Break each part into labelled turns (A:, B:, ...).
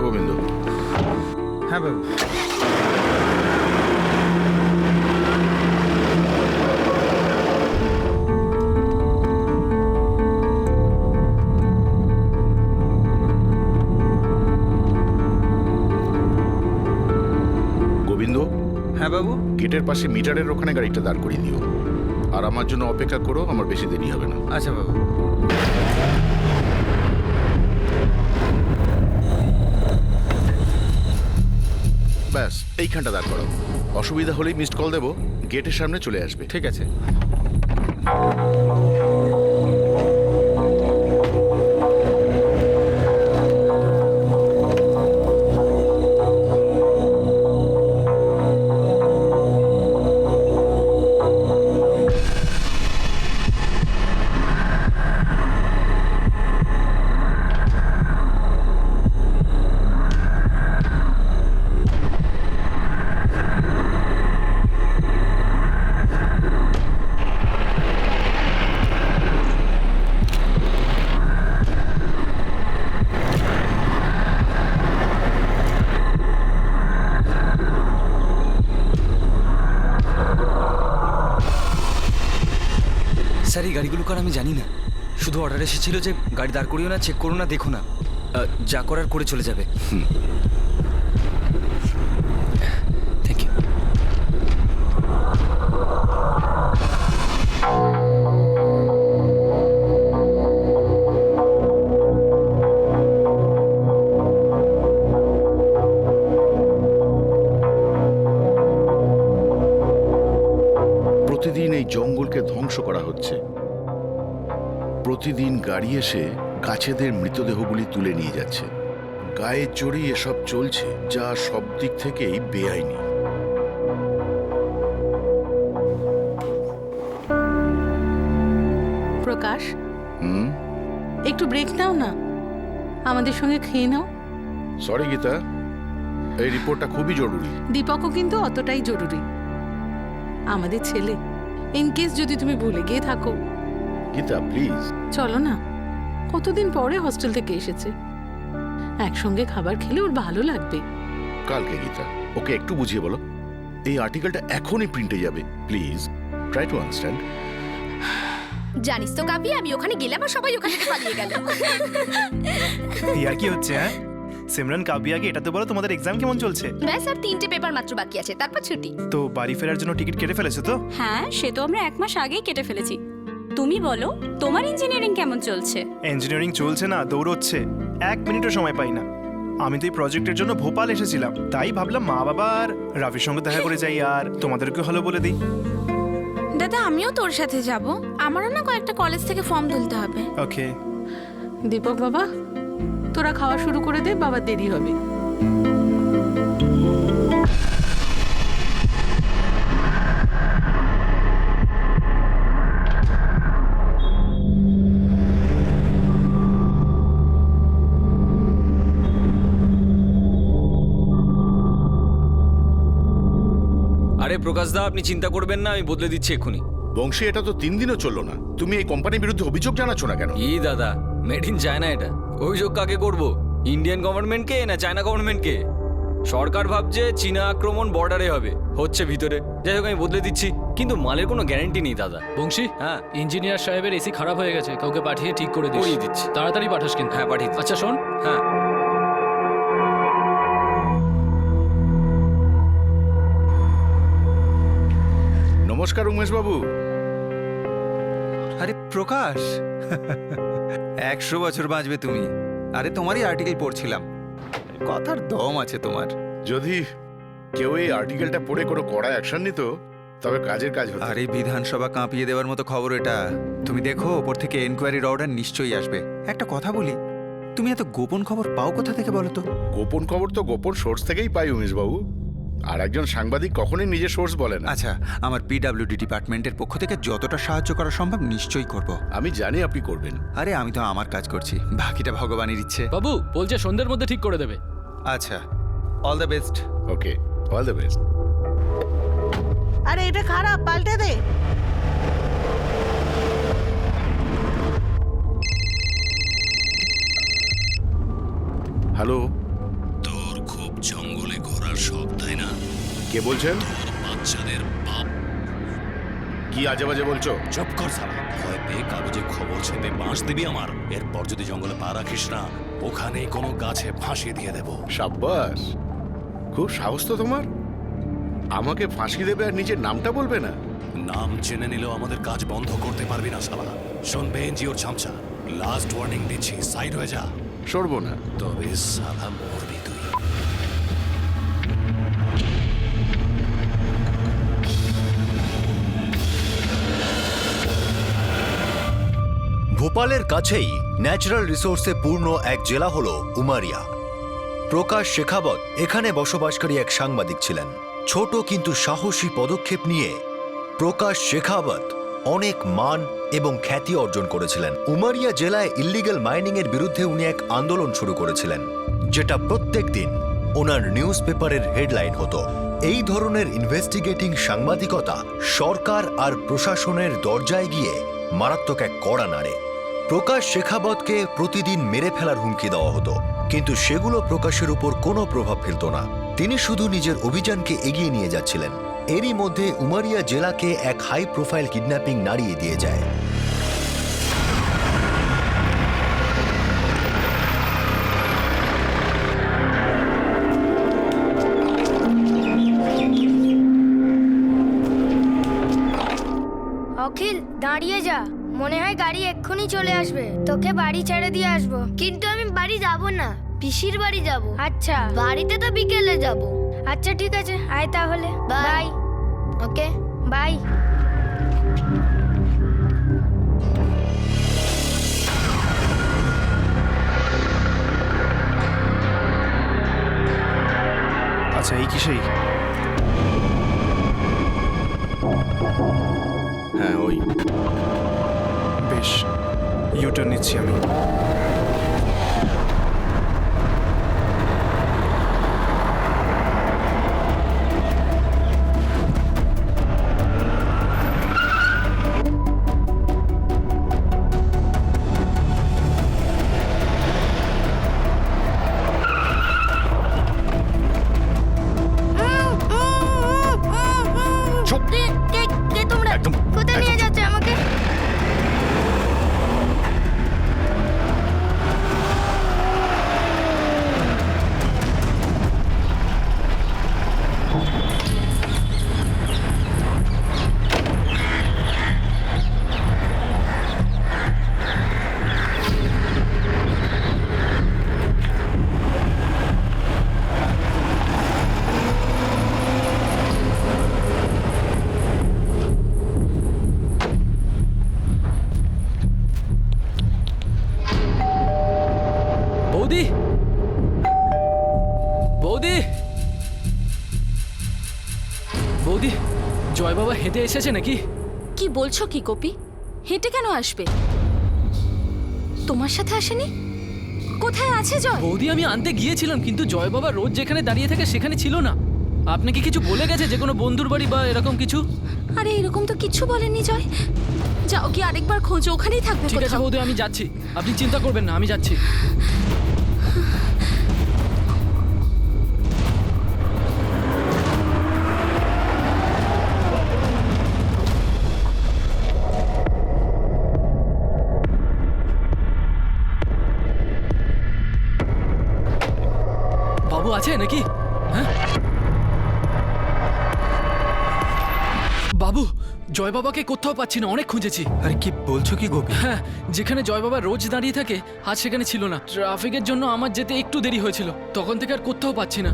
A: গোবিন্দ।
B: হ্যাঁ বাবু।
A: গোবিন্দ,
B: হ্যাঁ বাবু।
A: গেটের পাশে মিটারের ওখানে গাড়িটা দাঁড় করিয়ে দিও। আর আমার জন্য অপেক্ষা করো, আমার বেশি দেরি হবে না।
B: আচ্ছা বাবু।
A: ব্যাস এইখানটা দাঁড় করাও। অসুবিধা হলেই মিসড কল দেবো, গেটের সামনে চলে আসবে।
B: ঠিক আছে।
C: স্যার, এই গাড়িগুলো কার আমি জানি না, শুধু অর্ডার এসেছিল যে গাড়ি দাঁড় করিও না, চেক করো না, দেখো না, যা করার করে চলে যাবে। Thank you.
A: প্রতিদিন এই জঙ্গলকে ধ্বংস করা হচ্ছে। প্রতিদিন গাড়ি এসে গাছেদের মৃতদেহগুলি তুলে নিয়ে যাচ্ছে। গায়ে চড়ি এসব চলছে, যা সব দিক থেকেই বেআইনি।
D: প্রকাশ,
A: হুম,
D: একটু ব্রেক নাও না, আমাদের সঙ্গে খেয়ে নাও।
A: সরি গীতা, এই রিপোর্টটা খুবই জরুরি।
D: দীপকও কিন্তু অতটাই জরুরি, আমাদের ছেলে। ইনকেস যদি তুমি ভুলে গিয়ে থাকো।
A: গীতা প্লিজ।
D: চলো না, কতদিন পরে হস্টেল থেকে এসেছে, একসঙ্গে খাবার খেলে ওর ভালো লাগবে।
A: কালকে গীতা, ওকে একটু বুঝিয়ে বলো। এই আর্টিকেলটা এখনই প্রিন্টে যাবে, প্লিজ ট্রাই টু আন্ডারস্ট্যান্ড।
E: জানিস তো কাবি, আমি ওখানে গেলাম আর সবাই ওখান থেকে পালিয়ে গেল।
F: ইয়ার কি হচ্ছে? হ্যাঁ সিমরান, কাবিয়াকে এটা তো বলো তোমাদের এক্সাম কেমন চলছে?
E: ব্যাস আর 3টে পেপার মাত্র বাকি আছে, তারপর ছুটি।
F: তো বাড়ি ফেরার জন্য টিকিট কেটে ফেলেছো তো?
G: হ্যাঁ, সে তো আমরা 1 মাস আগেই কেটে ফেলেছি। তুমি বলো, তোমার ইঞ্জিনিয়ারিং কেমন চলছে?
F: ইঞ্জিনিয়ারিং চলছে না, দৌড়চ্ছে। 1 মিনিটও সময় পাই না। আমি তো এই প্রজেক্টের জন্য ভোপাল এসেছিলাম, তাই ভাবলাম মা বাবা আর রাবির সঙ্গে দেখা করে যাই, আর তোমাদেরকে হলো বলে দিই।
H: দাদা, আমিও তোর সাথে যাব। আমারও না কয়েকটা কলেজ থেকে ফর্ম তুলতে হবে।
F: ওকে।
D: দীপক বাবা, তোরা খাওয়া শুরু করে দে, বাবার দেরি হবে।
C: আরে প্রকাশ দা, আপনি চিন্তা করবেন না, আমি বদলে দিচ্ছি এক্ষুনি।
A: বংশী, এটা তো 3 দিনও চললো না, তুমি এই কোম্পানির বিরুদ্ধে অভিযোগ জানাচ্ছ না কেন?
C: ই দাদা, মেড ইন চায়না এটা। অভিযোগ কাকে করব? ইন্ডিয়ান গভর্নমেন্টকে না চায়না গভর্নমেন্টকে? সরকার ভাবছে চীনা আক্রমণ বর্ডারে হবে, হচ্ছে ভিতরে। যাই হোক, আমি বদলে দিচ্ছি, কিন্তু মালের কোনো গ্যারান্টি নেই দাদা।
I: বংশী,
C: হ্যাঁ,
I: ইঞ্জিনিয়ার সাহেবের এসি খারাপ হয়ে গেছে, কাউকে পাঠিয়ে ঠিক করে
C: করিয়ে দিচ্ছি।
I: তাড়াতাড়ি পাঠাস কিন্তু।
C: হ্যাঁ, পাঠিয়ে দিচ্ছি।
I: আচ্ছা শোন,
C: হ্যাঁ,
A: নমস্কার উমেশ বাবু।
B: আরে প্রকাশ, 100 বছর বাঁচবে তুমি। আরে তোমারই আর্টিকেল পড়ছিলাম, কথার দম আছে তোমার।
A: যদি কেউ এই আর্টিকেলটা পড়ে কোনো কড়া অ্যাকশন নিত, তবে কাজের কাজ হতো।
B: আরে বিধানসভা কাঁপিয়ে দেওয়ার মতো খবর এটা। তুমি দেখো, ওপর থেকে এনকোয়ারির অর্ডার নিশ্চয়ই আসবে। একটা কথা বলি, তুমি এত গোপন খবর পাও কোথা থেকে বলো তো?
A: গোপন খবর তো গোপন সোর্স থেকেই পাই উমেশ বাবু। আর একজন সাংবাদিক কখনোই নিজের সোর্স বলে না।
B: আচ্ছা, আমার পিডব্লিউডি ডিপার্টমেন্টের পক্ষ থেকে যতটা সাহায্য করা সম্ভব নিশ্চয়ই করব।
A: আমি জানি আপনি করবেন।
B: আরে আমি তো আমার কাজ করছি, বাকিটা ভগবানের ইচ্ছে।
I: বাবু বলছে সন্ধ্যের মধ্যে ঠিক করে দেবে।
B: আচ্ছা, all the best.
A: Okay, all the best.
D: আরে এটা খারাপ, পাল্টে দে।
A: হ্যালো, বলছেন?
J: বাচ্চাদের বাপ।
A: কি আজে বাজে বলছো?
J: চুপ কর সালা। ভয় পেয়ে কাগজে খবর ছেপে বাঁশ দিবি আমার। এরপর যদি জঙ্গলে পা রাখিস না, ওখানেই কোনো গাছে ফাঁসি দিয়ে দেবো।
A: সাব্বাস, খুব সাহস তো তোমার। আমাকে ফাঁসি দেবে আর নিজের নামটা বলবে না?
J: নাম জেনে নিলেও আমাদের কাজ বন্ধ করতে পারবি না শালা। শুনবে এনজিওর চামচা, লাস্ট ওয়ার্নিং দিচ্ছি, সাইড হয়ে যা।
A: সরবো না।
J: তবে শালা মরবি তুই।
K: ভোপালের কাছেই ন্যাচারাল রিসোর্সে পূর্ণ এক জেলা হল উমারিয়া। প্রকাশ শেখাবত এখানে বসবাসকারী এক সাংবাদিক ছিলেন। ছোট কিন্তু সাহসী পদক্ষেপ নিয়ে প্রকাশ শেখাবত অনেক মান এবং খ্যাতি অর্জন করেছিলেন। উমারিয়া জেলায় ইল্লিগাল মাইনিং এর বিরুদ্ধে উনি এক আন্দোলন শুরু করেছিলেন, যেটা প্রত্যেক দিন ওনার নিউজ পেপারের হেডলাইন হতো। এই ধরনের ইনভেস্টিগেটিং সাংবাদিকতা সরকার আর প্রশাসনের দরজায় গিয়ে মারাত্মক এক কড়া নাড়ে। প্রকাশ শেখাবতকে প্রতিদিন মেরে ফেলার হুমকি দেওয়া হতো, কিন্তু সেগুলো প্রকাশের উপর কোনো প্রভাব ফেলত না। তিনি শুধু নিজের অভিযানকে এগিয়ে নিয়ে যাচ্ছিলেন। এরই মধ্যে উমারিয়া জেলাকে এক হাই প্রোফাইল কিডন্যাপিং নাড়িয়ে দিয়ে যায়।
E: অখিল, দাঁড়িয়ে যা। মনে হয় গাড়ি এক্ষুনি চলে আসবে। তোকে বাড়ি ছেড়ে দিয়ে আসবো। কিন্তু আমি বাড়ি যাব না, পিসির বাড়ি যাব। আচ্ছা, বাড়িতে তো বিকেলে যাব। আচ্ছা ঠিক আছে, আয় তাহলে। বাই। Okay, bye.
F: আচ্ছা, এই কি সেই?
A: হ্যাঁ, ওই।
F: বেশ, ইউটার্ন নিচ্ছি আমি।
E: কে তোমরা? কোথায় নিয়ে যাচ্ছে আমাকে?
I: বৌদি, বৌদি, বৌদি, জয় বাবা হেঁটে এসেছে নাকি?
G: কি বলছো কি কপি? হেঁটে কেন আসবে? তোমার সাথে আসেনি? কোথায় আছে জয়?
I: বৌদি, আমি আনতে গিয়েছিলাম, কিন্তু জয় বাবা রোজ যেখানে দাঁড়িয়ে থাকে সেখানে ছিল না। আপনাকে কিছু বলে গেছে, যে কোনো বন্ধুর বাড়ি বা এরকম কিছু?
G: আরে এরকম তো কিছু বলেনি জয়। যাও কি আরেকবার খোঁজো, ওখানেই থাকবে
I: ঠিক আছে
G: কোথাও।
I: বৌদি, আমি যাচ্ছি, আপনি চিন্তা করবেন না, আমি যাচ্ছি। বাবু আছে নাকি? হ্যাঁ বাবু, জয় বাবাকে কোথাও পাচ্ছি না, অনেক খুঁজেছি।
B: আরে কি বলছো কি গোপী?
I: হ্যাঁ, যেখানে জয় বাবা রোজ দাঁড়িয়ে থাকে আজ সেখানে ছিল না। ট্রাফিকের জন্য আমার যেতে একটু দেরি হয়েছিল, তখন থেকে আর কোথাও পাচ্ছি না।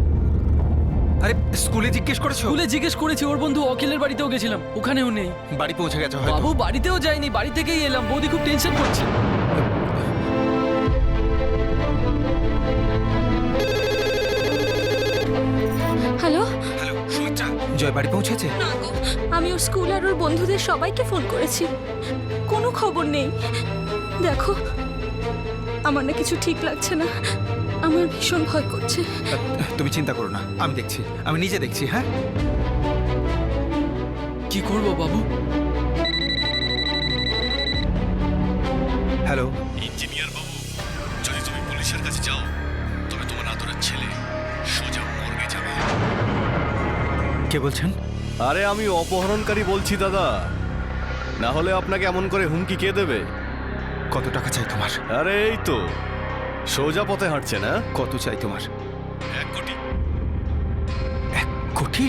B: আরে স্কুলে জিজ্ঞেস করেছো?
I: স্কুলে জিজ্ঞেস করেছি, ওর বন্ধু অখিলের বাড়িতেও গেছিলাম, ওখানেও নেই।
B: বাড়ি পৌঁছে গেছে হয়তো।
I: বাবু বাড়িতেও যায়নি, বাড়ি থেকেই এলাম। বৌদি খুব টেনশন করছে।
G: হ্যালো,
B: হ্যালো সুমিত্রা, জয় বাড়ি পৌঁছেছে?
G: না গো, আমি ওর স্কুল আর ওর বন্ধুদের সবাইকে ফোন করেছি, কোনো খবর নেই। দেখো, আমার না কিছু ঠিক লাগছে না, আমার ভীষণ ভয় করছে।
B: তুমি চিন্তা করো না, আমি দেখছি, আমি নিজে দেখছি। হ্যাঁ,
I: কি করব বাবু?
B: হ্যালো
J: ইঞ্জিনিয়ার বাবু, যদি তুমি পুলিশের কাছে যাও তবে তোমার আদরের ছেলে সোজা মর্গে যাবে।
B: কে বলছেন?
L: আরে আমি অপহরণকারী বলছি দাদা, না হলে আপনাকে এমন করে হুমকি কে দেবে?
B: কত টাকা চাই তোমার?
L: আরে এই তো সোজা পথে হাঁটছে না।
B: কত চাই তোমার?
L: 1 কোটি।
B: 1 কোটি?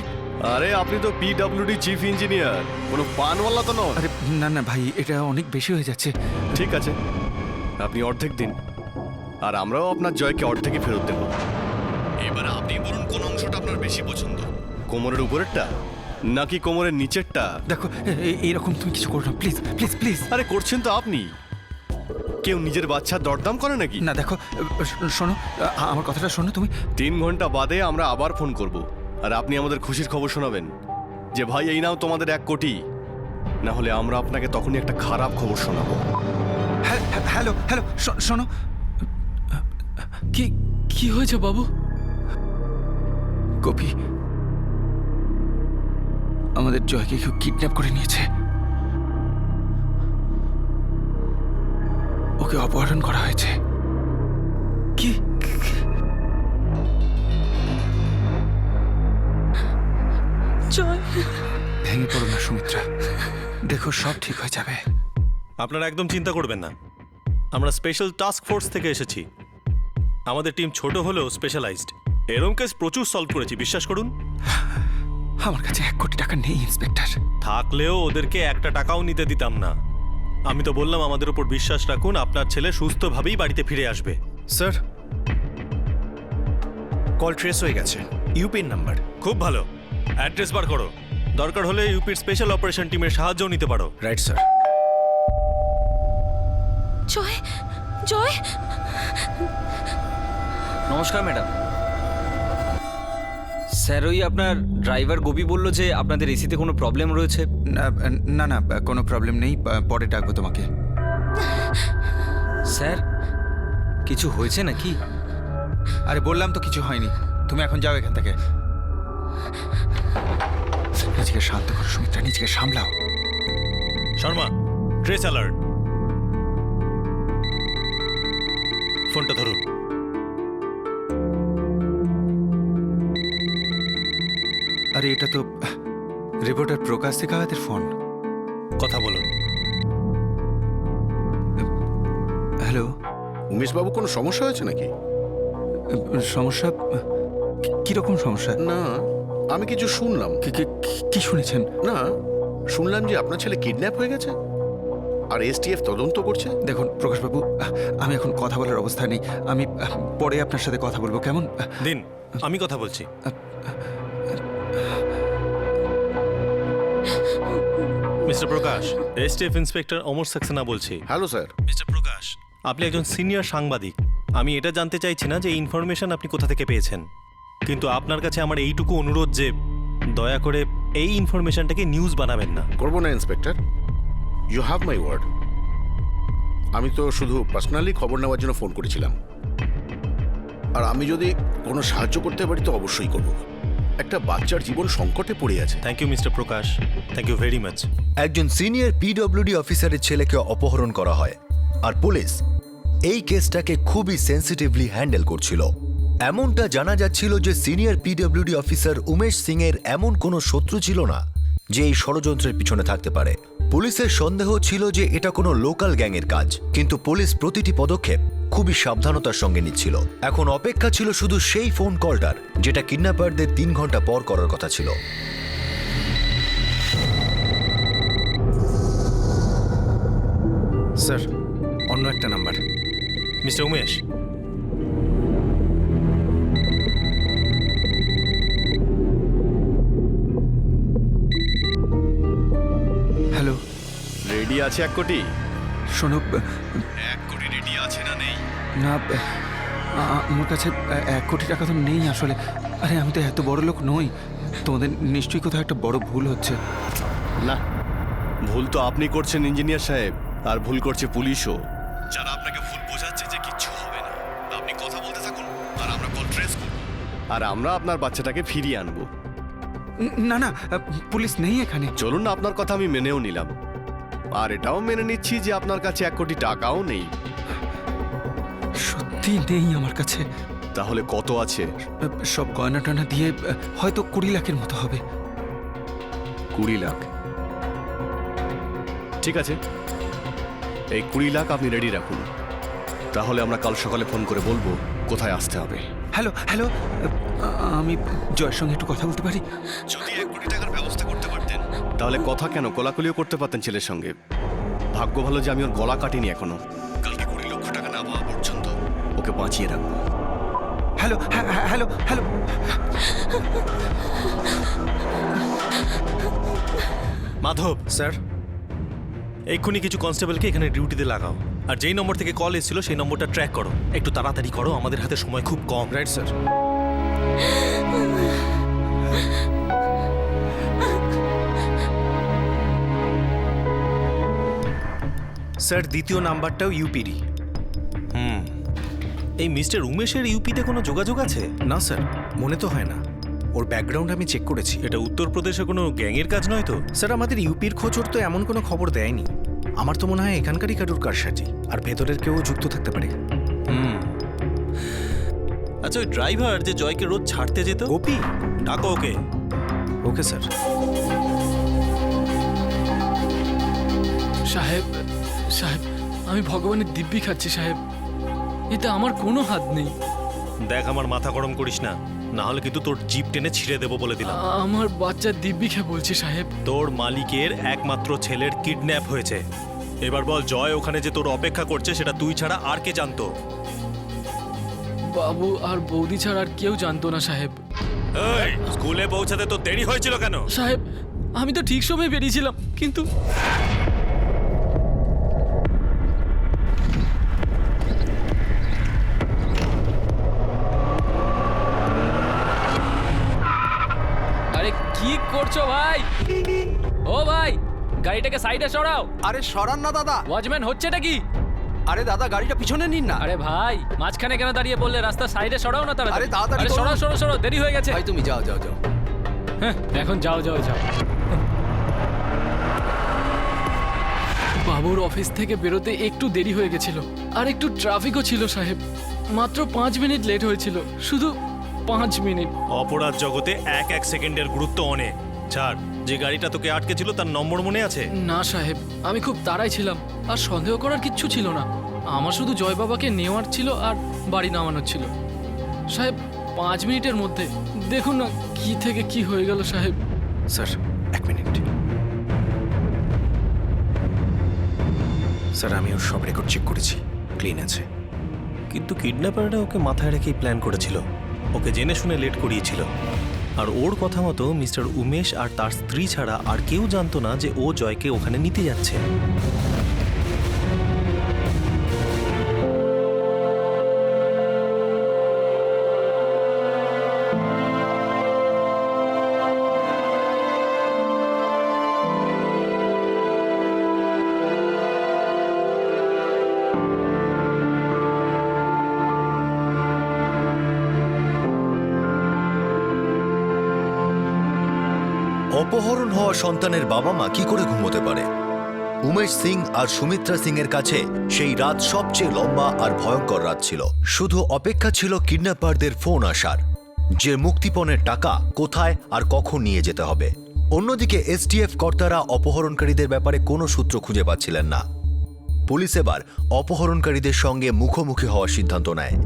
L: আরে আপনি তো পিডব্লিউডি চিফ ইঞ্জিনিয়ার, কোনো পানওয়ালা তো নয়।
B: আরে না না ভাই, এটা অনেক বেশি হয়ে যাচ্ছে।
L: ঠিক আছে, আপনি অর্ধেক দিন, আর আমরাও আপনার জয়কে অর্ধেকই ফেরত দেব। এবার আপনি বলুন কোন অংশটা আপনার বেশি পছন্দ, কোমরের উপরেরটা নাকি কোমরের নিচেরটা?
B: দেখো, এইরকম তুমি কিছু করো না, প্লিজ প্লিজ প্লিজ।
L: আরে করছেন তো আপনি, কেউ নিজের বাচ্চার দরদাম করে নাকি?
B: না দেখো, শোনো, আমার কথাটা শোনো তুমি।
L: 3 ঘন্টা বাদে আমরা আবার ফোন করব, আর আপনি আমাদের খুশির খবর শোনাবেন যে ভাই এই নাও তোমাদের 1 কোটি। না হলে আমরা আপনাকে তখনই একটা খারাপ খবর শোনাবো।
B: হ্যালো হ্যালো, শোনো।
I: কি কি হয়েছে বাবু?
B: গোপী, আমাদের জয়কে কেউ কিডন্যাপ করে নিয়েছে। ওকে অপহরণ করা হয়েছে।
I: কি?
G: জয়,
B: ভেঙে পড়ো না সুমিত্রা, দেখো সব ঠিক হয়ে যাবে।
M: আপনারা একদম চিন্তা করবেন না, আমরা স্পেশাল টাস্ক ফোর্স থেকে এসেছি। আমাদের টিম ছোট হলেও স্পেশালাইজড। এরম কেস প্রচুর সলভ করেছি, বিশ্বাস করুন।
B: আমার কাছে 1 কোটি টাকা নেই ইন্সপেক্টর।
M: থাকলেও ওদেরকে একটা টাকাও নিতে দিতাম না। আমি তো বললাম আমাদের উপর বিশ্বাস রাখুন, আপনার ছেলে সুস্থভাবেই বাড়িতে ফিরে আসবে।
F: স্যার, কল ট্রেস হয়ে গেছে, ইউপির নাম্বার।
M: খুব ভালো, অ্যাড্রেস বার করো। দরকার হলে ইউপির স্পেশাল অপারেশন টিমের সাহায্যও নিতে পারো।
F: Right sir.
G: জয়, জয়।
C: নমস্কার ম্যাডাম। স্যার, ওই আপনার ড্রাইভার গোপী বলল যে আপনাদের এসিতে কোনো প্রবলেম রয়েছে।
B: না না, কোনো প্রবলেম নেই, পরে ডাকবো তোমাকে।
C: স্যার, কিছু হয়েছে নাকি?
B: আরে বললাম তো কিছু হয়নি, তুমি এখন যাও এখান থেকে। নিজেকে শান্ত করো সুমিত্রা, নিজেকে সামলাও।
M: Sharma, trace alert. ফোনটা ধরুন।
B: আরে এটা তো রিপোর্টার প্রকাশ শেখাওয়াতের ফোন।
M: কথা বলুন।
B: হ্যালো।
A: উমেশবাবু, কোনো সমস্যা হয়েছে নাকি?
B: সমস্যা? কিরকম সমস্যা?
A: না, আমি কিছু শুনলাম।
B: কি শুনেছেন?
A: না, শুনলাম যে আপনার ছেলে কিডন্যাপ হয়ে গেছে আর এসটিএফ তদন্ত করছে।
B: দেখুন প্রকাশবাবু, আমি এখন কথা বলার অবস্থায় নেই, আমি পরে আপনার সাথে কথা বলবো, কেমন?
M: দিন, আমি কথা বলছি। মিস্টার প্রকাশ, এসটিএফ ইন্সপেক্টর অমর সাক্সেনা বলছি।
A: Hello sir.
M: মিস্টার প্রকাশ, আপনি একজন সিনিয়র সাংবাদিক। আমি এটা জানতে চাইছি না যে এই ইনফরমেশন আপনি কোথা থেকে পেয়েছেন, কিন্তু আপনার কাছে আমার এইটুকু অনুরোধ যে দয়া করে এই ইনফরমেশনটাকে নিউজ বানাবেন না।
A: করবো না inspector, you have my word. আমি তো শুধু পার্সোনালি খবর নেওয়ার জন্য ফোন করেছিলাম, আর আমি যদি কোনো সাহায্য করতে পারি তো অবশ্যই করব। একটা বাচ্চার জীবন সংকটে পড়ে আছে।
M: Thank you mister Prakash, thank you very much.
K: একজন সিনিয়র পিডব্লিউডি অফিসারের ছেলেকে অপহরণ করা হয়, আর পুলিশ এই কেসটাকে খুবই সেন্সিটিভলি হ্যান্ডেল করছিল। এমনটা জানা যাচ্ছিল যে senior PWD officer Umesh Singh এর এমন কোনো শত্রু ছিল না যে এই ষড়যন্ত্রের পিছনে থাকতে পারে। পুলিশের সন্দেহ ছিল যে এটা কোনো লোকাল গ্যাংয়ের কাজ, কিন্তু পুলিশ প্রতিটি পদক্ষেপ খুবই সাবধানতার সঙ্গে নিচ্ছিল। এখন অপেক্ষা ছিল শুধু সেই ফোন কলটার, যেটা কিডন্যাপারদের 3 ঘন্টা পর করার কথা ছিল।
F: স্যার, অন্য একটা number.
M: Mister Umesh,
B: hello.
L: Ready আছে 1 কোটি?
B: শোনো,
L: 1 কোটি রেডি আছে না নেই?
B: না, আমার কাছে 1 কোটি টাকা তো নেই আসলে। আরে আমি তো এত বড় লোক নই, তোমাদের নিশ্চয়ই কোথাও একটা বড় ভুল হচ্ছে।
L: না, ভুল তো আপনি করছেন ইঞ্জিনিয়ার সাহেব, আর ভুল করছে পুলিশও, যারা আপনাকে ভুল বোঝাচ্ছে যে কিচ্ছু হবে না। আপনি কথা বলতে থাকুন, আর আমরা কল ট্রেস করব, আর আমরা আপনার বাচ্চাটাকে ফিরিয়ে আনবো।
B: না না, পুলিশ নেই এখানে।
L: চলুন না, আপনার কথা আমি মেনেও নিলাম, আর এটাও মেনে নিচ্ছি যে আপনার কাছে 1 কোটি টাকাও নেই।
B: সত্যি নেই আমার কাছে।
L: তাহলে কত আছে?
B: সব গয়না টয়না দিয়ে হয়তো 20 লাখের মতো হবে।
L: 20 লাখ। ঠিক আছে, এই 20 লাখ আপনি রেডি রাখুন, তাহলে আমরা কাল সকালে ফোন করে বলবো কোথায় আসতে হবে।
B: হ্যালো হ্যালো, আমি জয়ের সঙ্গে একটু কথা বলতে পারি?
L: যদি 1 কোটি টাকার ব্যবস্থা করতে পারতেন তাহলে কথা কেন, কোলাকুলিও করতে পারতেন ছেলের সঙ্গে। ভাগ্য ভালো যে আমি ওর গলা কাটিনি এখনো। কালকে 20 লক্ষ টাকা না পাওয়া পর্যন্ত ওকে বাঁচিয়ে রাখবো।
B: Hello hello hello,
M: Madhav
F: sir,
M: এক্ষুনি কিছু কনস্টেবলকে এখানে ডিউটিতে লাগাও, আর যেই নম্বর থেকে কল এসেছিল সেই নম্বরটা ট্র্যাক করো। একটু তাড়াতাড়ি করো, আমাদের হাতে সময় খুব কম।
F: Right sir. স্যার, দ্বিতীয় নাম্বারটাও ইউপিরই।
M: এই মিস্টার উমেশের ইউপিতে কোনো যোগাযোগ আছে?
F: না স্যার, মনে তো হয় না। ওর ব্যাকগ্রাউন্ড আমি চেক করেছি।
M: এটা উত্তরপ্রদেশে কোনো গ্যাংয়ের কাজ নয় তো?
F: স্যার, আমাদের ইউপির খোঁজর তো এমন কোনো খবর দেয়নি। আমার তো মনে হয় এখানকারই কারুর কারসাজি, আর ভেতরের কেউ যুক্ত থাকতে পারে।
M: আচ্ছা, ওই ড্রাইভার যে জয়কে রোজ ছাড়তে যেত,
F: গোপী,
M: ডাকো ওকে।
F: Okay sir.
I: সাহেব সাহেব, আমি ভগবানের দিব্যি খাচ্ছি সাহেব, এতে আমার কোনো হাত নেই।
M: দেখ, আমার মাথা গরম করিস না, না হলে কিন্তু তোর জিপ টেনে ছিঁড়ে দেবো বলে দিলাম।
I: আমার বাচ্চার দিব্যি খেয়ে বলছি সাহেব।
M: তোর মালিকের একমাত্র ছেলের কিডন্যাপ হয়েছে। এবার বল, জয় ওখানে যে তোর অপেক্ষা করছে সেটা তুই ছাড়া আর কে জানতো?
I: বাবু আর বৌদি ছাড়া আর কেউ জানতো না সাহেব।
M: এই, স্কুলে পৌঁছাতে তো দেরি হয়েছিল কেন?
I: সাহেব, আমি তো ঠিক সময় বেরিয়েছিলাম, কিন্তু আরে কি করছো ভাই? ও ভাই, গাড়িটাকে সাইডে সরাও।
B: আরে সরান না দাদা।
I: ওয়াচম্যান, হচ্ছেটা কি?
B: আরে দাদা, গাড়িটা পিছনে নিন না।
I: আরে ভাই, মাঝখানে কেন দাঁড়িয়ে বললে? রাস্তা সাইডে সরাও না তাড়াতাড়ি।
B: আরে তাড়াতাড়ি করুন।
I: সরাও সরাও সরাও, দেরি হয়ে গেছে।
B: ভাই তুমি যাও যাও যাও।
I: হ্যাঁ, এখন যাও যাও যাও। বাবুর অফিস থেকে বেরোতে একটু দেরি হয়ে গেছিল, আর একটু ট্রাফিকও ছিল সাহেব। মাত্র 5 মিনিট লেট হয়েছিল, শুধু 5 মিনিট।
M: অপরাধ জগতে এক এক সেকেন্ডের গুরুত্ব অনেক। ছাড়, যে গাড়িটা তোকে আটকে ছিল তার নম্বর মনে আছে?
I: না সাহেব, আমি খুব তাড়ায় ছিলাম, আর সন্দেহ করার কিচ্ছু ছিল না। আমার শুধু জয় বাবাকে নেওয়ার ছিল আর বাড়ি নামানোর ছিল। সাহেব, 5 মিনিটের মধ্যে দেখুন না কি থেকে কি হয়ে গেল সাহেব।
F: Sir, 1 minute. স্যার, আমি ওর সব রেকর্ড চেক করেছি, ক্লিন আছে।
M: কিন্তু কিডন্যাপাররা ওকে মাথায় রেখেই প্ল্যান করেছিল, ওকে জেনে শুনে লেট করিয়েছিল। আর ওর কথা মতো মিস্টার উমেশ আর তার স্ত্রী ছাড়া আর কেউ জানতো না যে ও জয়কে ওখানে নিতে যাচ্ছে।
K: অপহরণ হওয়া সন্তানের বাবা মা কি করে ঘুমোতে পারে? উমেশ সিং আর সুমিত্রা সিং এর কাছে সেই রাত সবচেয়ে লম্বা আর ভয়ঙ্কর রাত ছিল। শুধু অপেক্ষা ছিল কিডন্যাপারদের ফোন আসার, যে মুক্তিপণের টাকা কোথায় আর কখন নিয়ে যেতে হবে। অন্যদিকে এসটিএফ কর্তারা অপহরণকারীদের ব্যাপারে কোনো সূত্র খুঁজে পাচ্ছিলেন না। পুলিশ এবার অপহরণকারীদের সঙ্গে মুখোমুখি হওয়ার সিদ্ধান্ত নেয়।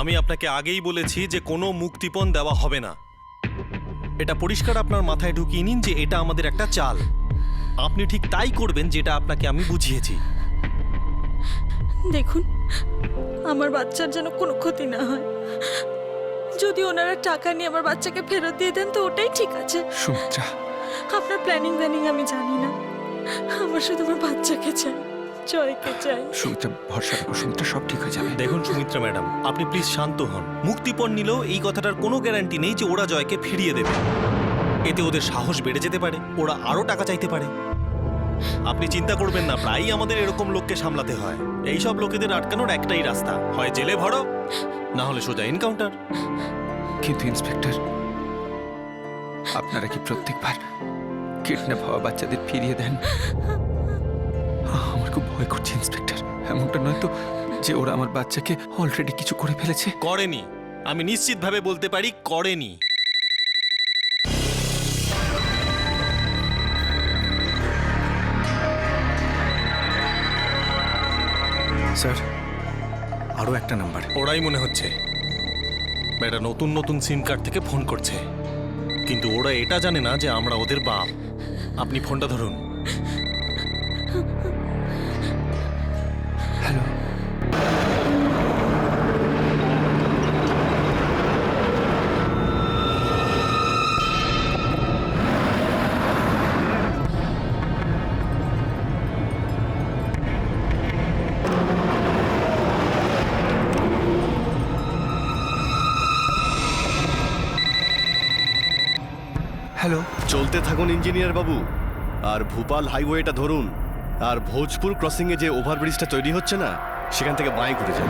M: আমি আপনাকে আগেই বলেছি যে কোনো মুক্তিপণ দেওয়া হবে না। এটা পরিষ্কার আপনার মাথায় ঢুকিয়ে নিন যে এটা আমাদের একটা চাল। আপনি ঠিক তাই করবেন যেটা আপনাকে আমি বুঝিয়েছি।
G: দেখুন, আমার বাচ্চার যেন কোনো ক্ষতি না হয়। যদি ওনারা টাকা নিয়ে আমার বাচ্চাকে ফেরত দিয়ে দেন তো ওটাই ঠিক আছে।
B: সুমিত্রা,
G: আপনার প্ল্যানিং আমি জানি না, আমার শুধু আমার বাচ্চাকে চাই, জয়কে চাই।
B: সুমিত্রা, ভরসা রাখো সুমিত্রা, সব ঠিক হয়ে যাবে।
M: দেখুন সুমিত্রা ম্যাডাম, আপনি প্লিজ শান্ত হন। মুক্তিপণ নিলেও এই কথাটার কোনো গ্যারান্টি নেই যে ওরা জয়কে ফিরিয়ে দেবে। এতে ওদের সাহস বেড়ে যেতে পারে, ওরা আরো টাকা চাইতে পারে। আপনি চিন্তা করবেন না, প্রায়ই আমাদের এরকম লোককে সামলাতে হয়। এইসব লোকেদের আটকানোর একটাই রাস্তা, হয় জেলে ভরো, না হলে সোজা এনকাউন্টার।
B: কিন্তু ইন্সপেক্টর, আপনারা কি প্রত্যেকবার কিডন্যাপ হওয়া বাচ্চাদের ফিরিয়ে দেন? আমার খুব ভয় করছে ইন্সপেক্টর। এমনটা নয় তো যে ওরা আমার বাচ্চাকে অলরেডি কিছু করে ফেলেছে?
M: করেনি, আমি নিশ্চিতভাবে বলতে পারি করেনি।
F: স্যার আরও একটা নাম্বার।
M: ওরাই মনে হচ্ছে একটা নতুন নতুন সিম কার্ড থেকে ফোন করছে, কিন্তু ওরা এটা জানে না যে আমরা ওদের বাপ। আপনি ফোনটা ধরুন।
F: Hello, hello.
L: চলতে থাকুন ইঞ্জিনিয়ার বাবু, আর ভোপাল হাইওয়েটা ধরুন, আর ভোজপুর ক্রসিংয়ে যে ওভারব্রিজটা তৈরি হচ্ছে না, সেখান থেকে বাঁয়ে ঘুরে যান।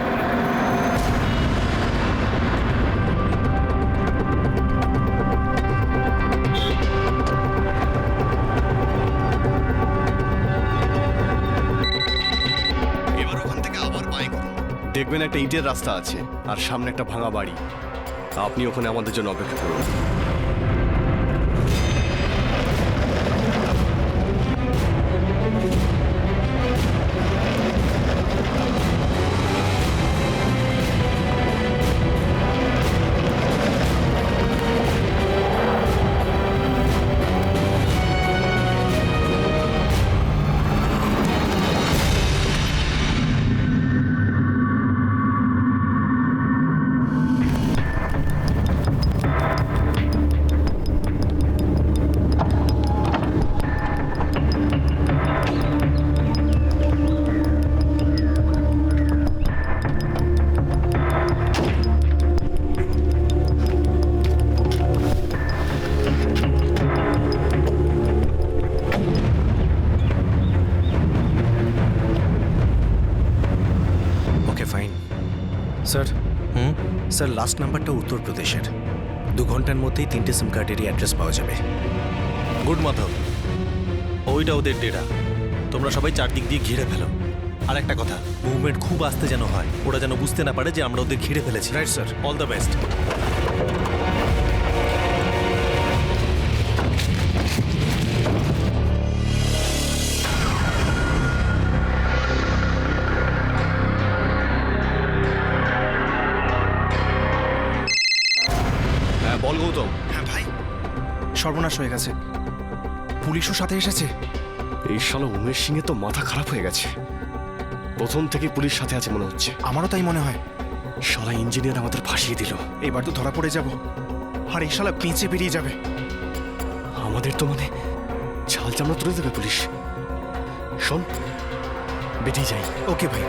L: এবার ওখান থেকে আবার বাঁয়ে ঘুরুন, দেখবেন একটা ইটের রাস্তা আছে আর সামনে একটা ভাঙা বাড়ি। আপনি ওখানে আমাদের জন্য অপেক্ষা করুন।
F: স্যার স্যার লাস্ট নাম্বারটা উত্তরপ্রদেশের। 2 ঘন্টার মধ্যেই 3টে সিম কার্ডেরই অ্যাড্রেস পাওয়া যাবে।
M: গুড মাধব, ওইটা ওদের ডেটা। তোমরা সবাই চারদিক দিয়ে ঘিরে ফেলো। আর একটা কথা, মুভমেন্ট খুব আস্তে যেন হয়, ওরা যেন বুঝতে না পারে যে আমরা ওদের ঘিরে ফেলেছি।
F: Right sir.
M: All the best.
L: হ্যাঁ বল গৌতম।
F: হ্যাঁ ভাই, সর্বনাশ হয়ে গেছে, পুলিশও সাথে এসেছে।
L: এই শালা উমেশ সিং এর তো মাথা খারাপ হয়ে গেছে। প্রথম থেকে পুলিশ সাথে আছে মনে হচ্ছে।
F: আমারও তাই মনে হয়।
L: শালা ইঞ্জিনিয়ার আমাদের ফাঁসিয়ে দিল।
F: এবার তো ধরা পড়ে যাব, আর এই শালা বেঁচে বেরিয়ে যাবে।
L: আমাদের তো মানে ছাল চামড়া তুলে দেবে পুলিশ। শোন, বেরিয়ে যাই।
F: ওকে ভাই।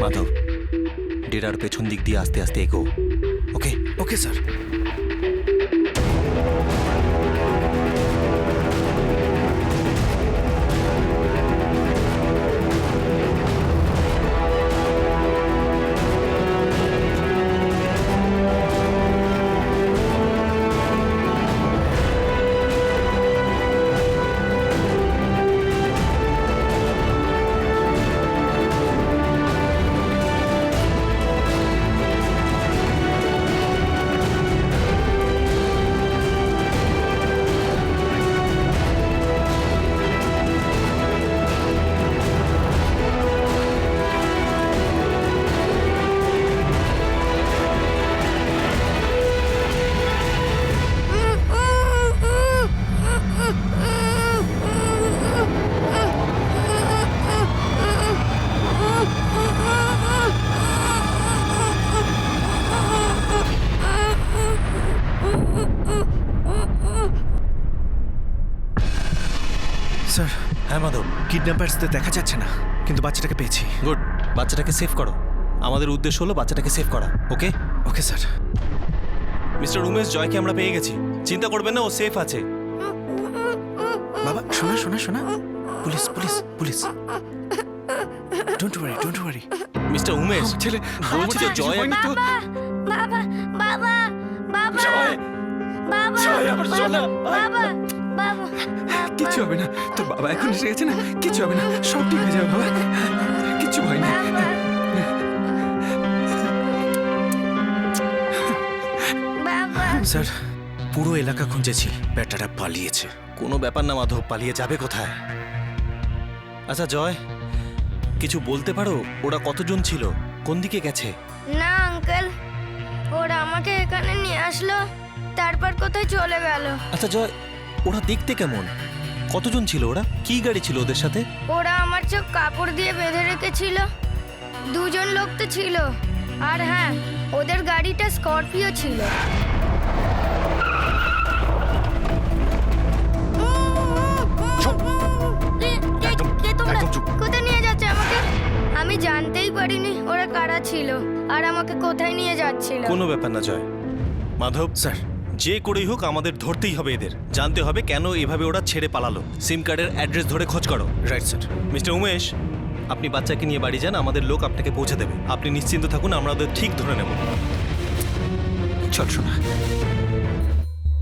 M: মাধব, ডেরার পেছন দিক দিয়ে আস্তে আস্তে এগো। ওকে?
F: Okay sir.
M: হ্যাঁ মাধব,
F: কিডন্যাপার্সদের দেখা যাচ্ছে না, কিন্তু বাচ্চাটাকে পেয়েছি।
M: গুড। বাচ্চাটাকে সেভ করো। আমাদের উদ্দেশ্য হলো বাচ্চাটাকে সেভ করা। ওকে
F: ওকে স্যার।
M: মিস্টার উমেশ জয়কে আমরা পেয়ে গেছি, চিন্তা করবেন না, ও সেফ আছে।
F: বাবা শোনা শোনা শোনা, police police police. Don't worry.
M: Mister Umesh
I: ছেলে
M: বলছি যে জয়
E: বাবা বাবা বাবা বাবা বাবা
I: জয়, আমার সোনা।
E: বাবা বাবা
B: কিচ্ছু হবে না, তোর বাবা এখন এসে গেছে না, কিচ্ছু হবে না, সব ঠিক হয়ে যাবে বাবা, কিচ্ছু হয়নি।
E: বাবা
F: স্যার পুরো এলাকা খুঁজেছি, ব্যাটারা পালিয়েছে।
M: কোনো ব্যাপার না মাধব, পালিয়ে যাবে কোথায়? আচ্ছা জয়, কিছু বলতে পারো ওরা কতজন ছিল, কোন দিকে গেছে?
E: না আঙ্কেল, ওরা আমাকে এখানে নিয়ে আসলো, তারপর কোথায় চলে গেল।
M: আচ্ছা জয়, ওরা দেখতে কেমন, কতজন ছিল ওরা, কি গাড়ি ছিল ওদের সাথে?
E: ওরা আমার চোখ কাপড় দিয়ে বেঁধে রেখেছিল, দুজন লোক তো ছিল, আর হ্যাঁ ওদের গাড়িটা স্করপিও ছিল। কে তোমরা? কোথায় নিয়ে যাচ্ছে আমাকে? আমি জানতেই পারিনি ওরা কারা ছিল আর আমাকে কোথায় নিয়ে যাচ্ছিল।
M: কোনো ব্যাপার না জয়। মাধব
F: স্যার
M: যে করেই হোক আমাদের ধরতেই হবে এদের, জানতে হবে কেন এভাবে ওরা ছেড়ে পালালো। সিম কার্ডের অ্যাড্রেস ধরে খোঁজ করো।
F: Right sir.
M: মিস্টার উমেশ, আপনি বাচ্চাকে নিয়ে বাড়ি যান, আমাদের লোক আপনাকে পৌঁছে দেবে। আপনি নিশ্চিন্ত থাকুন, আমরা ওদের ঠিক ধরে নেব।
B: চল শোনা।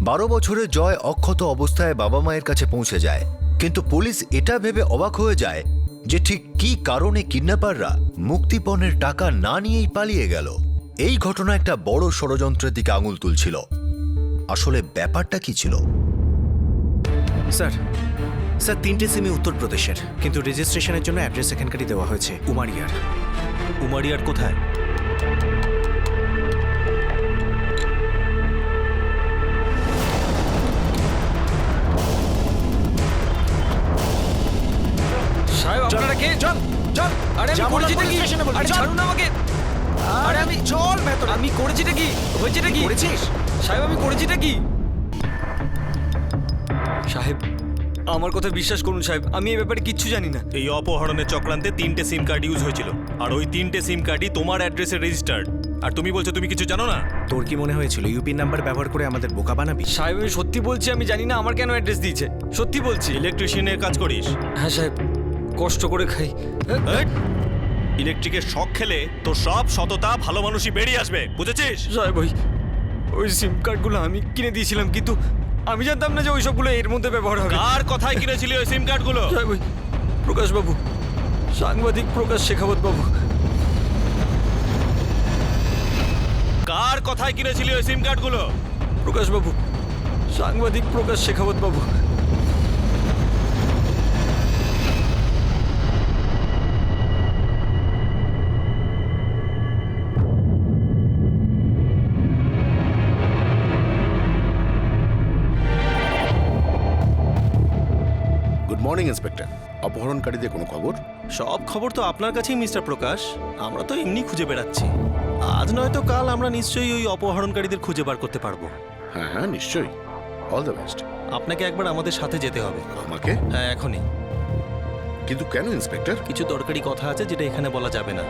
K: 12 বছরের জয় অক্ষত অবস্থায় বাবা মায়ের কাছে পৌঁছে যায়, কিন্তু পুলিশ এটা ভেবে অবাক হয়ে যায় যে ঠিক কী কারণে কিডন্যাপাররা মুক্তিপণের টাকা না নিয়েই পালিয়ে গেল। এই ঘটনা একটা বড় ষড়যন্ত্রের দিকে আঙুল তুলছিল। আসলে ব্যাপারটা কি ছিল?
F: স্যার 3টে সিমই উত্তরপ্রদেশের, কিন্তু রেজিস্ট্রেশনের জন্য অ্যাড্রেস এখানকারই দেওয়া হয়েছে, উমারিয়ার।
M: উমারিয়ার কোথায়?
C: সাহেব আপনারা কে?
F: চল চল,
C: আরে আমি করেছিটা কি? আরে ছাড়ুন না আমাকে। আরে আমি
F: চল ভেতরে।
C: আমি করেছিটা কি? হয়েছেটা কি?
F: করেছিস?
C: সাহেব আমি করেছিটা কি? সাহেব আমার কথা বিশ্বাস করুন সাহেব, আমি এই ব্যাপারে কিচ্ছু জানি না।
M: এই অপহরণের চক্রান্তে 3টে সিম কার্ড ইউজ হয়েছিল, আর ওই 3টে সিম কার্ডই তোমার অ্যাড্রেসে রেজিস্টার্ড। আর তুমি বলছো তুমি কিছু জানো না?
F: তোর কি মনে হয়েছিল ইউপি নাম্বার ব্যবহার করে আমাদের বোকা বানাবি?
C: সাহেব আমি সত্যি বলছি, আমি জানি না আমার কেন অ্যাড্রেস দিয়েছে, সত্যি বলছি।
M: ইলেকট্রিশিয়ানের কাজ করিস?
C: হ্যাঁ সাহেব, কষ্ট করে খাই।
M: ইলেকট্রিকের শক খেলে তোর সব সততা ভালো মানুষই বেরিয়ে আসবে, বুঝেছিস?
C: সাহেব ওই সিম কার্ডগুলো আমি কিনে দিয়েছিলাম, কিন্তু আমি জানতাম না যে ওই সবগুলো এর মধ্যে ব্যবহার হবে।
M: কার কথায় কিনেছিলি ওই সিম কার্ডগুলো?
C: সাহেব প্রকাশ বাবু, সাংবাদিক প্রকাশ শেখাবত বাবু।
M: কার কথায় কিনেছিলি ওই সিম কার্ডগুলো?
C: প্রকাশ বাবু, সাংবাদিক প্রকাশ শেখাবত বাবু।
A: Good morning inspector. অপহরণকারীদের কোনো খবর?
M: সব খবর তো আপনার কাছেই মিস্টার প্রকাশ, আমরা তো এমনি খুঁজে বেড়াচ্ছি। আজ নয়তো কাল আমরা নিশ্চয়ই ওই অপহরণকারীদের খুঁজে বার করতে পারবো।
A: হ্যাঁ হ্যাঁ নিশ্চয়ই। All the best.
M: আপনাকে একবার আমাদের সাথে যেতে হবে।
A: আমাকে?
M: হ্যাঁ এখনই।
A: কিন্তু কেন ইন্সপেক্টর?
M: কিছু দরকারি কথা আছে যেটা এখানে বলা যাবে না।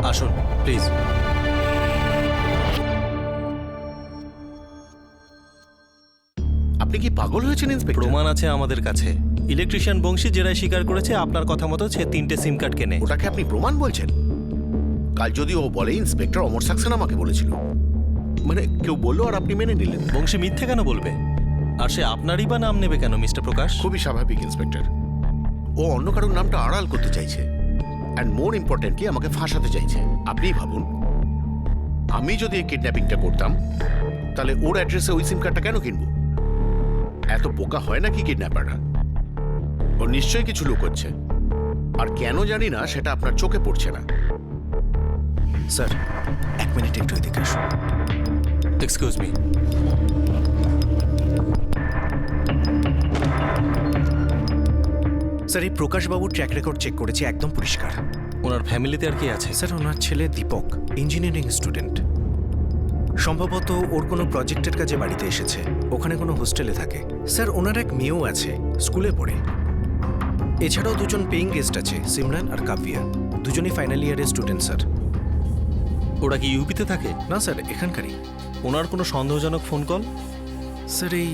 M: আসুন প্লিজ।
A: আপনি কি পাগল হয়েছেন ইন্সপেক্টর?
M: প্রমাণ আছে আমাদের কাছে। ইলেকট্রিশিয়ান বংশী জেরায় স্বীকার করেছে আপনার কথা মতো সে 3টে সিম কার্ড কেনে।
A: ওটাকে আপনি প্রমাণ বলছেন? কাল যদি ও বলে ইন্সপেক্টর অমর সাক্সেনা আমাকে বলেছিল, মানে কেউ বললো আর আপনি মেনে নিলেন।
M: বংশী মিথ্যে কেন বলবে? আর সে আপনারই বা নাম নেবে কেন মিস্টার প্রকাশ?
A: খুবই স্বাভাবিক ইন্সপেক্টর। ও অন্য কারোর নামটা আড়াল করতে চাইছে, অ্যান্ড মোর ইম্পর্টেন্টলি আমাকে ফাঁসাতে চাইছে। আপনিই ভাবুন, আমি যদি এই কিডন্যাপিংটা করতাম তাহলে ওর অ্যাড্রেসে ওই সিম কার্ডটা কেন কিনবো? এত বোকা হয় নাকি কিডন্যাপাররা? ও নিশ্চয়ই কিছু লুকোচ্ছে, আর কেন জানি না সেটা আপনার চোখে পড়ছে না।
F: স্যার 1 মিনিট একটু এদিকে আসুন।
M: Excuse me.
F: স্যার এই প্রকাশবাবুর ট্র্যাক রেকর্ড চেক করেছি, একদম পরিষ্কার।
M: ওনার ফ্যামিলিতে আর কি আছে?
F: স্যার ওনার ছেলে দীপক ইঞ্জিনিয়ারিং স্টুডেন্ট, সম্ভবত ওর কোনো প্রজেক্টের কাজে বাড়িতে এসেছে, ওখানে কোনো হোস্টেলে থাকে। স্যার ওনার এক মেয়েও আছে, স্কুলে পড়ে।
N: এছাড়াও দুজন পেইং গেস্ট আছে, সিমরান আর কাব্যা। দুজনই ফাইনাল ইয়ারের স্টুডেন্ট স্যার।
M: ওরা কি ইউপিতে থাকে?
N: না স্যার, এখানকারই।
M: ওনার কোনো সন্দেহজনক ফোন কল?
N: স্যার এই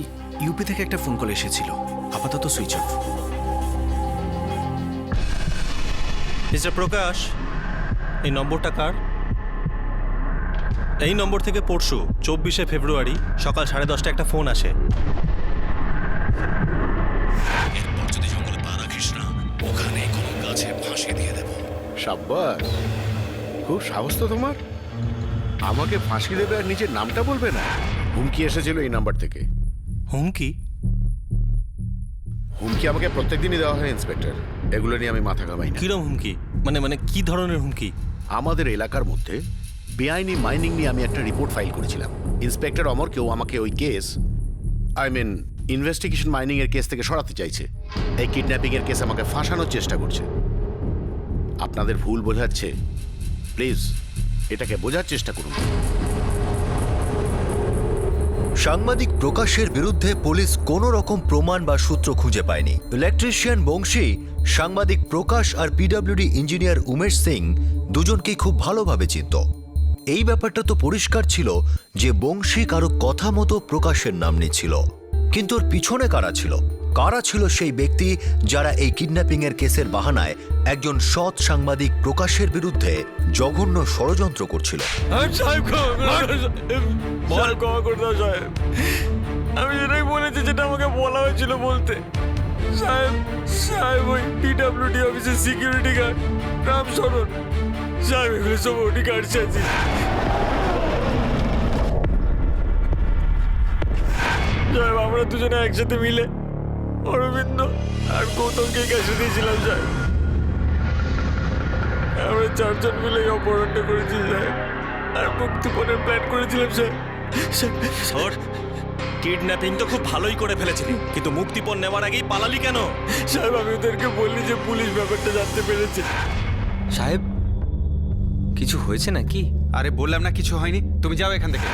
N: ইউপি থেকে একটা ফোন কল এসেছিল, আপাতত সুইচ অফ।
M: মিস্টার প্রকাশ, এই নম্বরটা কার? এই নম্বর থেকে পরশু 24শে ফেব্রুয়ারি সকাল 10:30টায় একটা ফোন আসে।
J: এরপর যদি জঙ্গলে পা রাখিস না, ওখানে কোনো গাছে ফাঁসি দিয়ে দেব।
A: সাব্বাস, খুব সাহস তো তোমার। আমাকে ফাঁসি দেবে আর নিজের নামটা বলবে না। হুমকি এসেছিল এই নাম্বার থেকে।
M: হুমকি?
A: হুমকি আমাকে প্রত্যেকদিনই দেওয়া হয় ইন্সপেক্টর। এগুলো নিয়ে আমি মাথা ঘামাই না।
M: কিরম হুমকি? মানে কি ধরনের হুমকি?
A: আমাদের এলাকার মধ্যে বেআইনি মাইনিং নিয়ে আমি একটা রিপোর্ট ফাইল করেছিলাম। ইন্সপেক্টর অমর কেউ আমাকে ওই কেস, ইনভেস্টিগেশন মাইনিং এর কেস থেকে সরাতে চাইছে। এই কিডন্যাপিং এর কেস আমাকে ফাঁসানোর চেষ্টা করছে। আপনাদের ভুল বোঝাচ্ছে, প্লিজ এটাকে বোঝার চেষ্টা করুন।
K: সাংবাদিক প্রকাশের বিরুদ্ধে পুলিশ কোনো রকম প্রমাণ বা সূত্র খুঁজে পায়নি। ইলেকট্রিশিয়ান বংশী সাংবাদিক প্রকাশ আর পিডব্লিউডি ইঞ্জিনিয়ার উমেশ সিং দুজনকেই খুব ভালোভাবে চিনত। এই ব্যাপারটা তো পরিষ্কার ছিল যে বংশী কারো কথা মতো প্রকাশের নাম নিচ্ছিল, কিন্তু ওর পিছনে কারা ছিল? কারা ছিল সেই ব্যক্তি যারা এই কিডন্যাপিং এর কেসের বাহানায় একজন সৎ সাংবাদিক প্রকাশের বিরুদ্ধে জঘন্য ষড়যন্ত্র করছিল?
C: আমি যেটাই বলেছি, যেটা আমাকে বলা হয়েছিল বলতে। সাহেব ওই পিডব্লিউডি অফিসের সিকিউরিটি গার্ড রামশরণ সাহেব, এগুলো সব ওটি কাটছে। সাহেব আমরা দুজনে একসাথে মিলে অরবিন্দ আর গৌতমকে কাছে দিয়েছিলাম সাহেব। আমরা চারজন মিলে অপহরণটা করেছি সাহেব, আর মুক্তিপণের প্ল্যান করেছিলাম সাহেব।
M: স্যার, কিডন্যাপিং তো খুব ভালোই করে ফেলেছিলি, কিন্তু মুক্তিপণ নেওয়ার আগেই পালালি কেন?
C: সাহেব আমি ওদেরকে বললি যে পুলিশ ব্যাপারটা জানতে পেরেছে।
B: সাহেব, কিছু হয়েছে নাকি? আরে বললাম না কিছু হয়নি, তুমি যাও এখান থেকে।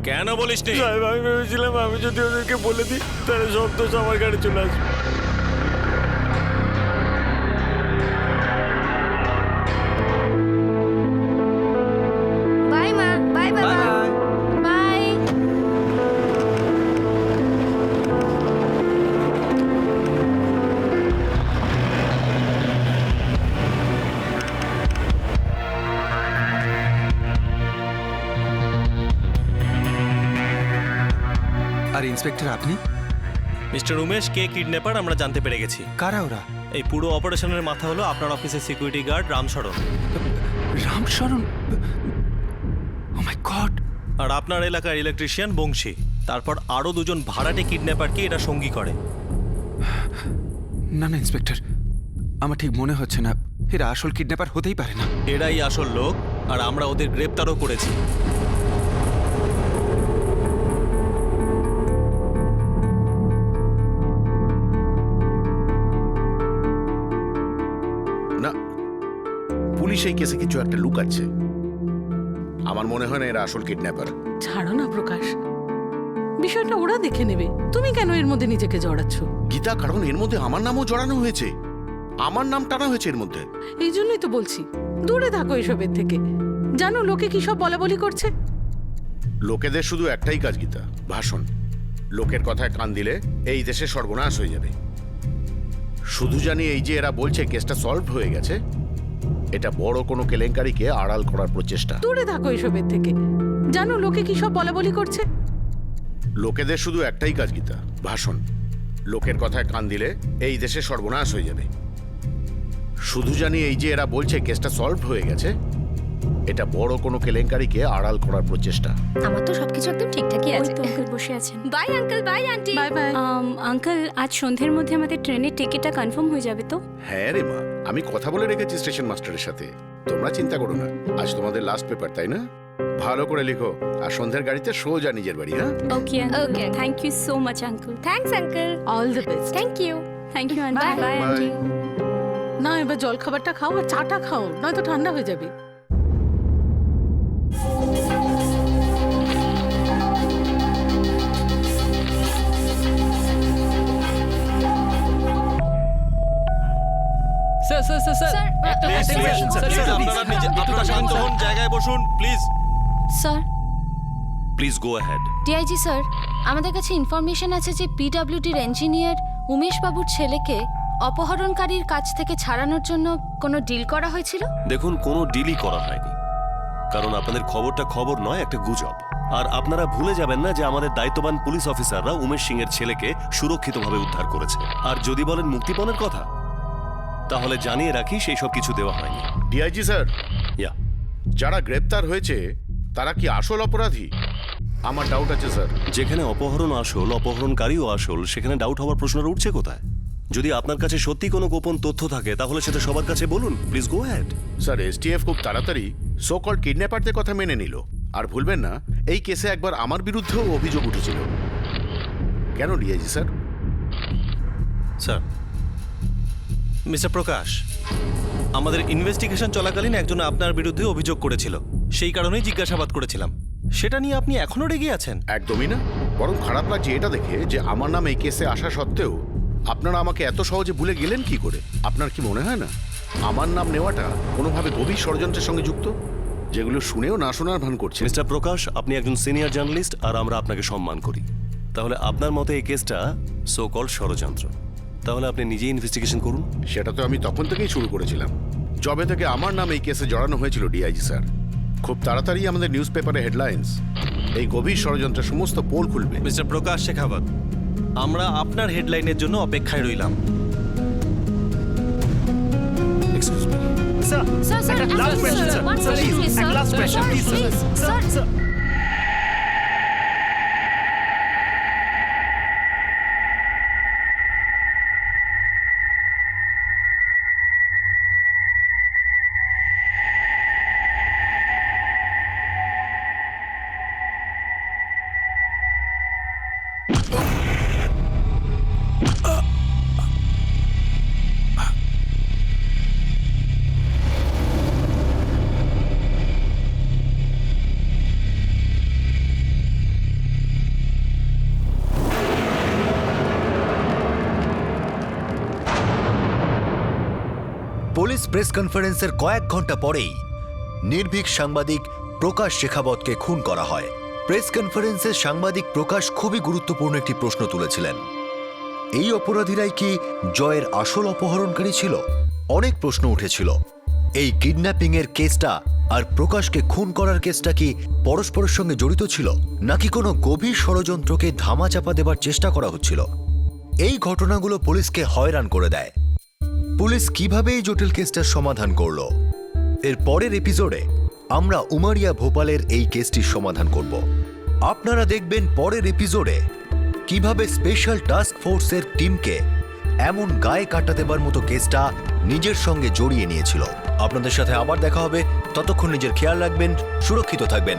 M: কেন বলিস নি?
C: সাহেব আমি ভেবেছিলাম আমি যদি ওদেরকে বলে দিই তাহলে সব দোষ আমার গাড়ি চলে আসবে।
E: বাই মা, বাই বাবা, বাই।
B: আর ইন্সপেক্টর আপনি?
M: মিস্টার উমেশ কে কিডন্যাপার আমরা জানতে পেরে গেছি।
B: কারা ওরা?
M: এই পুরো অপারেশনের মাথা হলো আপনার অফিসের সিকিউরিটি গার্ড রামশরণ।
B: রামশরণ? ও মাই গড!
M: আর আপনার এলাকার ইলেকট্রিশিয়ান বংশী। তারপর আরো দুজন ভাড়াটে কিডন্যাপারকে এটা সঙ্গী করে।
B: না না ইন্সপেক্টর, আমার ঠিক মনে হচ্ছে না এরা আসল কিডন্যাপার হতেই পারে না।
M: এরাই আসল লোক, আর আমরা ওদের গ্রেপ্তারও করেছি।
A: না, পুলিশ এই কেসে কিছু একটা লুকাচ্ছে। আমার মনে হয় না এরা আসল কিডন্যাপার।
D: ছাড়ো না প্রকাশ, বিষয়টা ওরা দেখে নেবে। তুমি কেন এর মধ্যে নিজেকে জড়াচ্ছ?
A: গীতা, কারণ এর মধ্যে আমার নামও জড়ানো হয়েছে। আমার নাম টানা হয়েছে এর মধ্যে।
D: এই জন্যই তো বলছি দূরে থাকো এসবের থেকে। জানো লোকে কি সব বলাবলি করছে?
A: লোকেদের শুধু একটাই কাজ গীতা, ভাষণ। লোকের কথায় কান দিলে এই দেশে সর্বনাশ হয়ে যাবে। শুধু জানি এই যে এরা বলছে কেসটা সলভ হয়ে গেছে, এটা বড় কোনো কেলেঙ্কারিকে আড়াল করার প্রচেষ্টা।
D: দূরে থাকো এসবের থেকে। জানো লোকে কি সব বলাবলি করছে?
A: লোকেদের শুধু একটাই কাজ গীতা, ভাষণ। লোকের কথায় কান দিলে এই দেশে সর্বনাশ হয়ে যাবে। শুধু জানি এই যে এরা বলছে কেসটা সলভ হয়ে গেছে, এটা বড় কোনো কেলেঙ্কারিকে আড়াল করার প্রচেষ্টা।
G: আমার তো সবকিছু একদম ঠিকঠাকই আছে। ওই তো আঙ্কেল বসে আছেন। Bye uncle, by aunty.
D: Bye bye.
G: Uncle আজ সন্ধ্যের মধ্যে আমাদের ট্রেনের টিকিটটা কনফার্ম হয়ে যাবে তো?
A: হ্যাঁ রে মা, আমি কথা বলে রেখেছি স্টেশন মাস্টারের সাথে। তোমরা চিন্তা করো না, আজ তোমাদের লাস্ট পেপার, তাই না? ভালো করে লিখো, আর সন্ধ্যের গাড়িতে সোজা নিজের বাড়ি। হ্যাঁ,
G: okay okay, thank you so much uncle.
E: Thanks uncle.
D: All the best.
G: Thank you aunty. Bye
D: Bye.
G: Aunty.
D: না এবার জল খাবারটা খাও আর চাটা খাও, নয়তো ঠান্ডা হয়ে যাবে।
M: শান্ত হন, জায়গায় বসুন please.
H: Sir,
J: please go ahead.
H: DIG sir, আমাদের কাছে ইনফরমেশন আছে যে পিডব্লিউডির ইঞ্জিনিয়ার উমেশ বাবুর ছেলেকে অপহরণকারীর কাছ থেকে ছাড়ানোর জন্য কোনো ডিল করা হয়েছিল।
L: দেখুন, কোনো ডিলই করা হয়নি, কারণ আপনাদের খবরটা খবর নয়, একটা গুজব। আর আপনারা ভুলে যাবেন না যে আমাদের দায়িত্ববান পুলিশ অফিসাররা উমেশ সিং এর ছেলেকে সুরক্ষিতভাবে উদ্ধার করেছে। আর যদি বলেন মুক্তিপণের কথা, তাহলে জানিয়ে রাখি সেই সব কিছু দেওয়া হয়নি।
A: ডিআইজি স্যার,
L: ইয়া,
A: যারা গ্রেপ্তার হয়েছে তারা কি আসল অপরাধী? আমার ডাউট আছে স্যার।
L: যেখানে অপহরণ আসল, অপহরণকারীও আসল, সেখানে ডাউট হওয়ার প্রশ্নটা উঠছে কোথায়? যদি আপনার কাছে সত্যি কোনো গোপন তথ্য থাকে তাহলে সেটা সবার কাছে বলুন। Please go ahead.
A: Sir, STF খুব তাড়াতাড়ি সো কল্ড কিডন্যাপারদের কথা মেনে নিল। আর ভুলবেন না, এই কেসে একবার আমার বিরুদ্ধেও অভিযোগ উঠেছিল। কেন ডিআইজি স্যার?
M: স্যার, মিস্টার প্রকাশ, আমাদের ইনভেস্টিগেশন চলাকালীন একজন আপনার বিরুদ্ধে অভিযোগ করেছিল, সেই কারণেই জিজ্ঞাসাবাদ করেছিলাম। সেটা নিয়ে আপনি এখনো রেগে আছেন?
A: একদমই না, বরং খারাপ লাগছে এটা দেখে যে আমার নাম এই কেসে আসা সত্ত্বেও আপনারা আমাকে এত সহজে ভুলে গেলেন কি করে? আপনার কি মনে হয় না আমার নাম নেওয়াটা কোনোভাবে গভীর ষড়যন্ত্রের সঙ্গে যুক্ত, যেগুলো শুনেও না শোনার ভান করছে?
L: মিস্টার প্রকাশ, আপনি একজন সিনিয়র জার্নালিস্ট আর আমরা আপনাকে সম্মান করি। তাহলে আপনার মতে এই কেসটা সো কল্ড ষড়যন্ত্র। তাহলে আপনি নিজেই ইনভেস্টিগেশন করুন।
A: সেটা তো আমি তখন থেকেই শুরু করেছিলাম, যবে থেকে আমার নাম এই কেসে জড়ানো হয়েছিল ডিআইজি স্যার। খুব তাড়াতাড়ি আমাদের নিউজ পেপারে হেডলাইন্স এই গভীর ষড়যন্ত্রের সমস্ত পোল খুলবে।
M: মিস্টার প্রকাশ শেখাবত, আমরা আপনার হেডলাইনের জন্য অপেক্ষায় রইলাম।
L: Excuse me.
F: Sir,
H: sir, sir,
F: একটা last question, sir.
H: one
F: Sir,
H: question,
F: please,
H: please,
F: একটা
H: sir.
F: last question,
H: Sir,
F: please, sir.
H: please,
F: Sir,
H: sir.
F: sir.
K: Police press কনফারেন্সের কয়েক ঘন্টা পরেই নির্ভীক সাংবাদিক প্রকাশ শেখাবতকে খুন করা হয়। প্রেস কনফারেন্সে সাংবাদিক প্রকাশ খুবই গুরুত্বপূর্ণ একটি প্রশ্ন তুলেছিলেন। এই অপরাধীরাই কি জয়ের আসল অপহরণকারী ছিল? অনেক প্রশ্ন উঠেছিল। এই কিডন্যাপিং এর কেসটা আর প্রকাশকে খুন করার কেসটা কি পরস্পরের সঙ্গে জড়িত ছিল, নাকি কোনো গভীর ষড়যন্ত্রকে ধামাচাপা দেবার চেষ্টা করা হচ্ছিল? এই ঘটনাগুলো পুলিশকে হয়রান করে দেয়। পুলিশ কিভাবে এই জটিল কেসটার সমাধান করল? এর পরের এপিসোডে আমরা উমারিয়া ভোপালের এই কেসটির সমাধান করব। আপনারা দেখবেন পরের এপিসোডে কিভাবে স্পেশাল টাস্ক ফোর্সের টিমকে এমন গায়ে কাটা দেবার মতো কেসটা নিজের সঙ্গে জড়িয়ে নিয়েছিল। আপনাদের সাথে আবার দেখা হবে, ততক্ষণ নিজের খেয়াল রাখবেন, সুরক্ষিত থাকবেন।